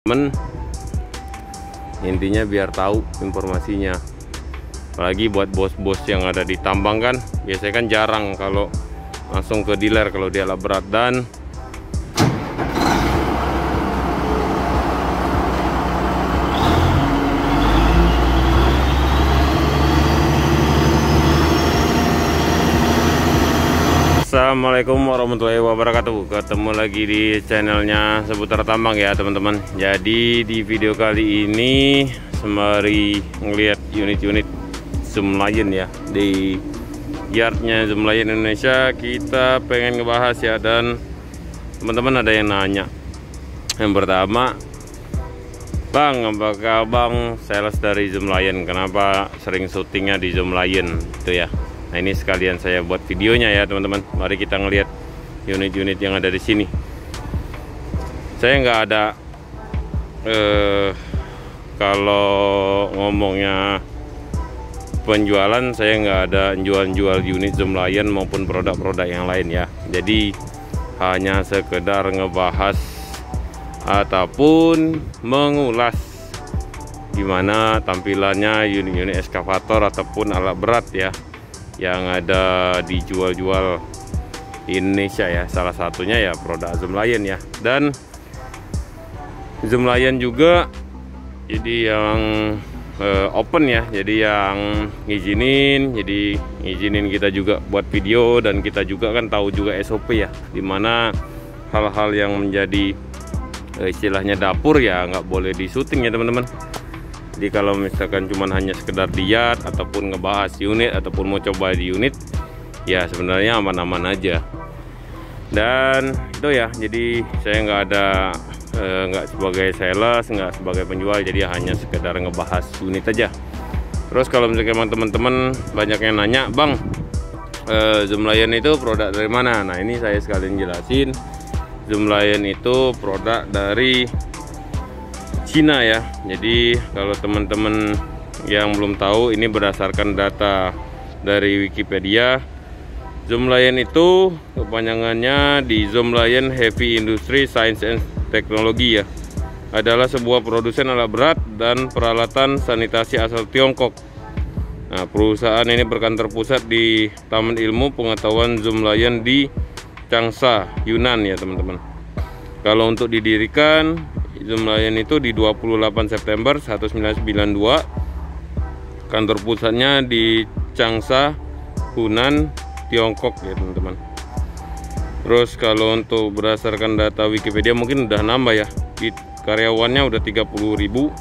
temen, intinya biar tahu informasinya. Apalagi buat bos-bos yang ada di tambang kan, biasanya kan jarang kalau langsung ke dealer kalau dia alat berat. Dan Assalamualaikum warahmatullahi wabarakatuh. Ketemu lagi di channelnya Seputar Tambang ya teman-teman. Jadi di video kali ini sembari ngelihat unit-unit Zoom Lion ya di yardnya Zoom Lion Indonesia, kita pengen ngebahas ya. Dan teman-teman ada yang nanya. Yang pertama, Bang, apakah Bang sales dari Zoom Lion? Kenapa sering syutingnya di Zoom Lion itu ya? Nah, ini sekalian saya buat videonya ya teman-teman. Mari kita ngelihat unit-unit yang ada di sini. Saya nggak ada kalau ngomongnya penjualan, saya nggak ada jual unit Zoom Lion maupun produk-produk yang lain ya. Jadi hanya sekedar ngebahas ataupun mengulas gimana tampilannya unit-unit eskavator ataupun alat berat ya yang ada dijual-jual di Indonesia ya. Salah satunya ya produk Zoom Lion ya. Dan Zoom Lion juga jadi yang open ya, jadi yang ngizinin kita juga buat video. Dan kita juga kan tahu juga SOP ya, dimana hal-hal yang menjadi istilahnya dapur ya nggak boleh di syuting ya teman-teman. Jadi kalau misalkan cuman hanya sekedar diat ataupun ngebahas unit ataupun mau coba di unit ya sebenarnya aman-aman aja. Dan itu ya, jadi saya nggak ada nggak sebagai sales, nggak sebagai penjual, jadi hanya sekedar ngebahas unit aja. Terus kalau misalkan teman-teman banyak yang nanya, Bang, Zoom Lion itu produk dari mana? Nah, ini saya sekalian jelasin. Zoom Lion itu produk dari Cina ya. Jadi kalau teman-teman yang belum tahu, ini berdasarkan data dari Wikipedia. Zoom Lion itu kepanjangannya di Zoom Lion Heavy Industry Science and Technology ya. Adalah sebuah produsen alat berat dan peralatan sanitasi asal Tiongkok. Nah, perusahaan ini berkantor pusat di Taman Ilmu Pengetahuan Zoom Lion di Changsha, Yunnan ya teman-teman. Kalau untuk didirikan Zoom Lion itu di 28 September 1992. Kantor pusatnya di Changsha, Hunan, Tiongkok ya teman-teman. Terus kalau untuk berdasarkan data Wikipedia mungkin udah nambah ya. Karyawannya udah 30.000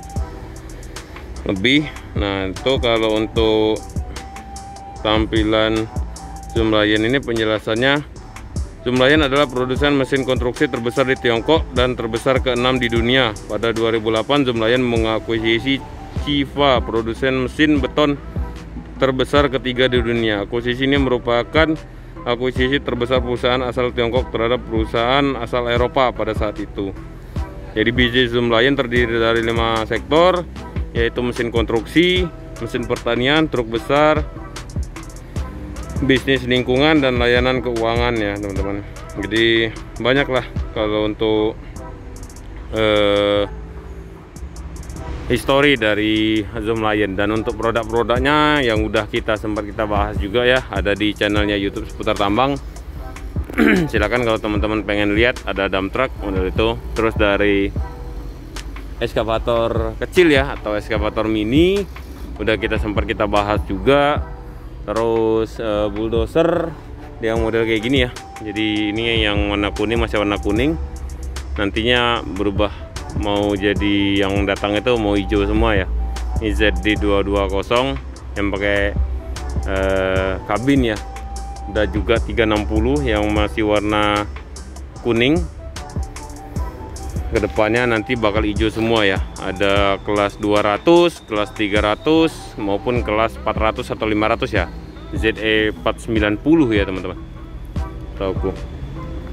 lebih. Nah, itu kalau untuk tampilan Zoom Lion ini penjelasannya, Zoom Lion adalah produsen mesin konstruksi terbesar di Tiongkok dan terbesar ke-6 di dunia. Pada 2008, Zoom Lion mengakuisisi Chiva, produsen mesin beton terbesar ketiga di dunia. Akuisisi ini merupakan akuisisi terbesar perusahaan asal Tiongkok terhadap perusahaan asal Eropa pada saat itu. Jadi bisnis Zoom Lion terdiri dari 5 sektor, yaitu mesin konstruksi, mesin pertanian, truk besar, bisnis lingkungan, dan layanan keuangan ya teman-teman. Jadi banyaklah kalau untuk histori dari Zoom Lion. Dan untuk produk-produknya yang udah sempat kita bahas juga ya, ada di channelnya YouTube Seputar Tambang. Silakan kalau teman-teman pengen lihat, ada dump truck model itu. Terus dari eskavator kecil ya atau eskavator mini udah sempat kita bahas juga. Terus bulldozer yang model kayak gini ya. Jadi ini yang warna kuning, masih warna kuning. Nantinya berubah mau jadi yang datang itu mau hijau semua ya. Ini ZD220 yang pakai kabin ya. Udah juga 360 yang masih warna kuning. Kedepannya nanti bakal hijau semua ya. Ada kelas 200, kelas 300 maupun kelas 400 atau 500 ya. ZE 490 ya teman-teman. Tahu,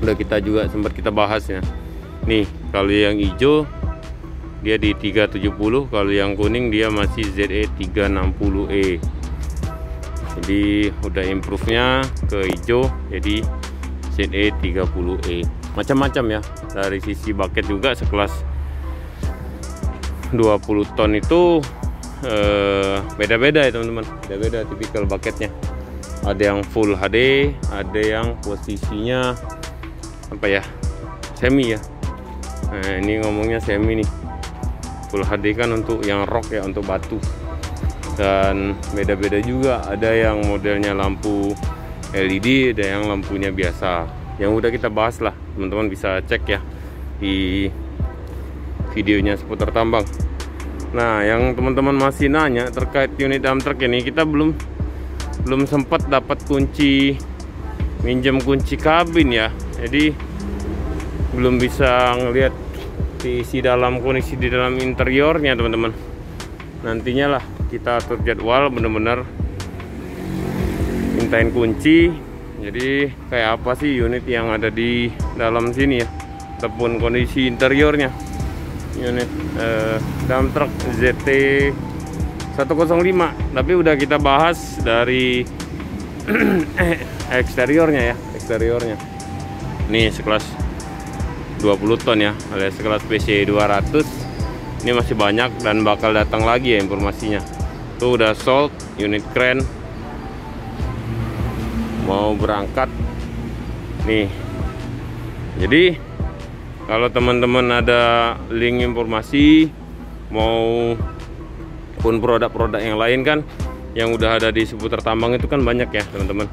udah sempat kita bahas ya. Nih, kalau yang hijau dia di 370, kalau yang kuning dia masih ZE 360E. Jadi udah improve-nya ke hijau jadi ZE 30E. Macam-macam ya. Dari sisi bucket juga sekelas 20 ton itu beda-beda ya teman-teman, beda-beda tipikal bucketnya. Ada yang full HD, ada yang posisinya apa ya, semi ya. Nah ini ngomongnya semi nih. Full HD kan untuk yang rock ya, untuk batu. Dan beda-beda juga, ada yang modelnya lampu LED, ada yang lampunya biasa. Yang udah kita bahas lah, teman-teman bisa cek ya di videonya seputar tambang. Nah, yang teman-teman masih nanya terkait unit dump truck ini, kita belum sempat dapat kunci, minjem kunci kabin ya. Jadi belum bisa ngelihat isi dalam, kondisi di dalam interiornya teman-teman. Nantinya lah kita atur jadwal, bener-bener mintain kunci. Jadi kayak apa sih unit yang ada di dalam sini ya, ataupun kondisi interiornya unit dump truck ZT 105. Tapi udah kita bahas dari eksteriornya ya, eksteriornya. Ini sekelas 20 ton ya, alias sekelas PC 200. Ini masih banyak dan bakal datang lagi ya informasinya. Tuh udah sold unit keren, mau berangkat nih. Jadi kalau teman-teman ada link informasi mau pun produk-produk yang lain kan yang udah ada di seputar tambang itu kan banyak ya teman-teman,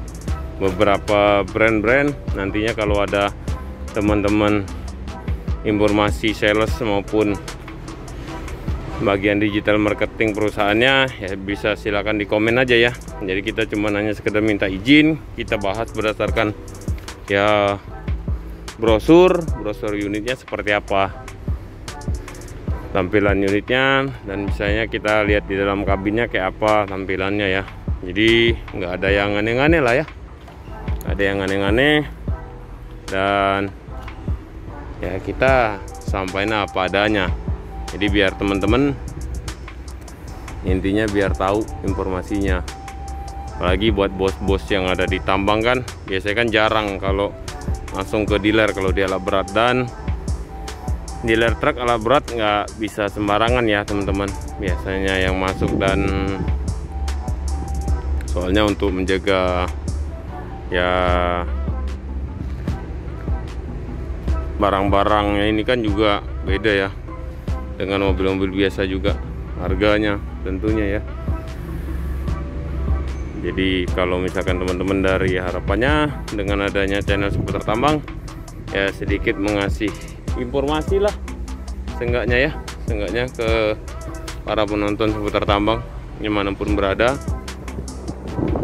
beberapa brand-brand. Nantinya kalau ada teman-teman informasi sales maupun bagian digital marketing perusahaannya ya, bisa silakan di komen aja ya. Jadi kita cuma hanya sekedar minta izin, kita bahas berdasarkan ya brosur unitnya seperti apa, tampilan unitnya, dan misalnya kita lihat di dalam kabinnya kayak apa tampilannya ya. Jadi nggak ada yang aneh-aneh lah ya, nggak ada yang aneh-aneh, dan ya kita sampaikan apa adanya. Jadi biar teman-teman, intinya biar tahu informasinya. Apalagi buat bos-bos yang ada di tambang kan, biasanya kan jarang kalau langsung ke dealer kalau dia alat berat. Dan dealer truk alat berat nggak bisa sembarangan ya teman-teman, biasanya yang masuk. Dan soalnya untuk menjaga ya barang-barangnya ini kan juga beda ya dengan mobil-mobil biasa juga harganya tentunya ya. Jadi kalau misalkan teman-teman dari harapannya dengan adanya channel seputar tambang ya, sedikit mengasih informasi lah seenggaknya ke para penonton seputar tambang dimanapun berada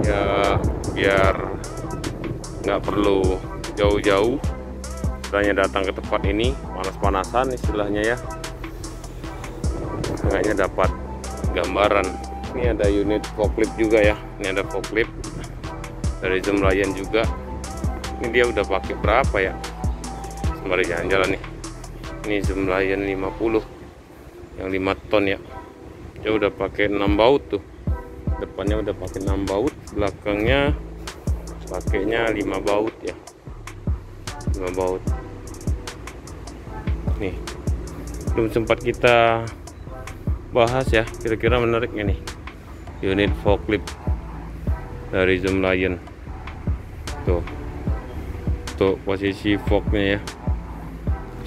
ya, biar nggak perlu jauh-jauh, istilahnya datang ke tempat ini panas-panasan istilahnya ya, kayaknya dapat gambaran. Ini ada unit forklift juga ya, ini ada forklift dari Zoomlion juga. Ini dia udah pakai berapa ya, sembari jalan-jalan nih. Ini Zoomlion 50 yang 5 ton ya, dia udah pakai 6 baut tuh, depannya udah pakai 6 baut, belakangnya pakainya 5 baut ya, 5 baut. Nih belum sempat kita bahas ya, kira-kira menarik nggak nih unit forklift dari Zoomlion. Tuh posisi forknya ya,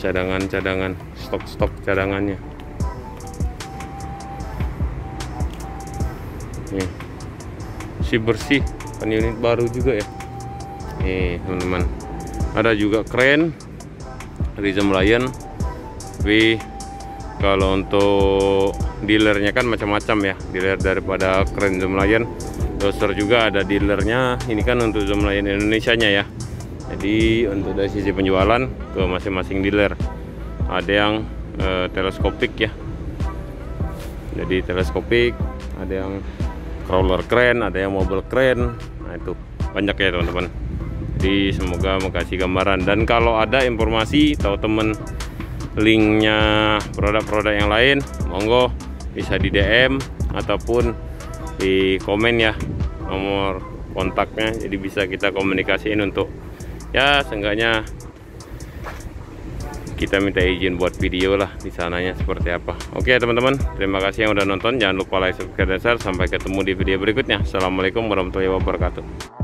cadangan stok cadangannya nih, si bersih kan, unit baru juga ya. Nih teman-teman, ada juga keren dari Zoomlion. Tapi kalau untuk dealernya kan macam-macam ya, dealer daripada keren Zoomlion. Doser juga ada dealernya, ini kan untuk Zoomlion Indonesia-nya ya. Jadi untuk dari sisi penjualan ke masing-masing dealer, ada yang teleskopik ya, jadi teleskopik, ada yang crawler keren, ada yang mobile keren. Nah itu banyak ya teman-teman. Jadi semoga mengasih gambaran, dan kalau ada informasi tahu temen linknya produk-produk yang lain, monggo bisa di DM ataupun di komen ya, nomor kontaknya, jadi bisa kita komunikasiin untuk ya seenggaknya kita minta izin buat video lah di sananya seperti apa. Oke teman-teman, terima kasih yang udah nonton. Jangan lupa like, subscribe, dan share. Sampai ketemu di video berikutnya. Assalamualaikum warahmatullahi wabarakatuh.